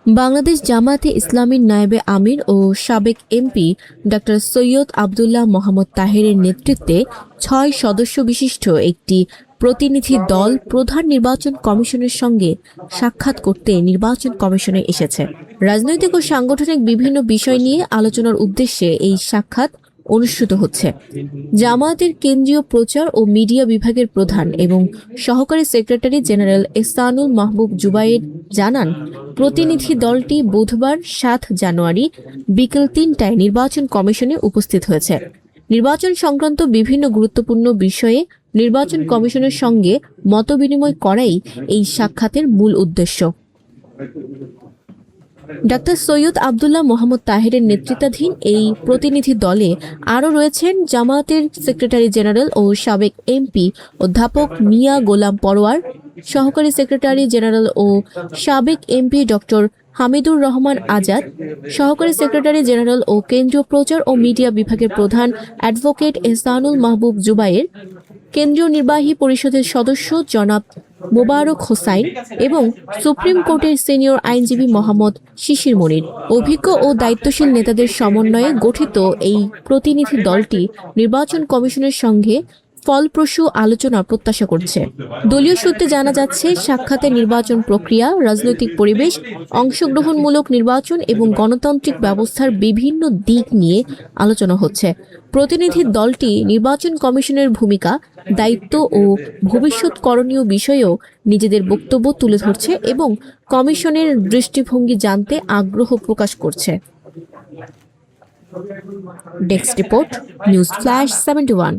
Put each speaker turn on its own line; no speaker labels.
বাংলাদেশ জামায়াতে ইসলামীর নায়েবে আমির ও সাবেক MP doctor Syed Abdullah Mohammad তাহেরের নেতৃত্বে ৬ সদস্য বিশিষ্ট একটি প্রতিনিধি দল প্রধান নির্বাচন কমিশনের সঙ্গে সাক্ষাৎ করতে নির্বাচন কমিশনে এসেছে। রাজনৈতিক ও সাংগঠনিক বিভিন্ন বিষয় নিয়ে আলোচনার উদ্দেশ্যে এই সাক্ষাৎ অনুষ্ঠিত হচ্ছে। জামায়াতের কেন্দ্রীয় প্রচার ও মিডিয়া বিভাগের প্রধান এবং সহকারী সেক্রেটারি জেনারেল এহসানুল মাহবুব জুবায়ের জানান, প্রতিনিধি দলটি বুধবার ৭ জানুয়ারি বিকেল ৩টায় নির্বাচন কমিশনে উপস্থিত হয়েছে। নির্বাচন সংক্রান্ত বিভিন্ন গুরুত্বপূর্ণ বিষয়ে নির্বাচন কমিশনের সঙ্গে মতবিনিময় করাই এই সাক্ষাতের মূল উদ্দেশ্য। ডক্টর সৈয়দ আবদুল্লাহ মোহাম্মদ তাহেরের নেতৃত্বাধীন এই প্রতিনিধি দলে আরও রয়েছেন জামায়াতের সেক্রেটারি জেনারেল ও সাবেক এমপি অধ্যাপক মিয়া গোলাম পরোয়ার, সহকারী সেক্রেটারি জেনারেল ও সাবেক এমপি ডক্টর হামিদুর রহমান আজাদ, সহকারী সেক্রেটারি জেনারেল ও কেন্দ্রীয় প্রচার ও মিডিয়া বিভাগের প্রধান অ্যাডভোকেট এহসানুল মাহবুব জুবায়ের, কেন্দ্রীয় নির্বাহী পরিষদের সদস্য জনাব মোবারক হোসাইন এবং সুপ্রিম কোর্টের সিনিয়র আইনজীবী মোহাম্মদ শিশির মনির। অভিজ্ঞ ও দায়িত্বশীল নেতাদের সমন্বয়ে গঠিত এই প্রতিনিধি দলটি নির্বাচন কমিশনের সঙ্গে ফলপ্রসূ আলোচনা প্রত্যাশা করছে। দলীয় সূত্রে জানা যাচ্ছে, সাক্ষাতে নির্বাচন প্রক্রিয়া, রাজনৈতিক পরিবেশ, অংশগ্রহণমূলক নির্বাচন এবং গণতান্ত্রিক ব্যবস্থার বিভিন্ন দিক নিয়ে আলোচনা হচ্ছে। প্রতিনিধি দলটি নির্বাচন কমিশনের ভূমিকা, দায়িত্ব ও ভবিষ্যৎ করণীয় বিষয়েও নিজেদের বক্তব্য তুলে ধরছে এবং কমিশনের দৃষ্টিভঙ্গি জানতে আগ্রহ প্রকাশ করছে। Desk report, news flash 71।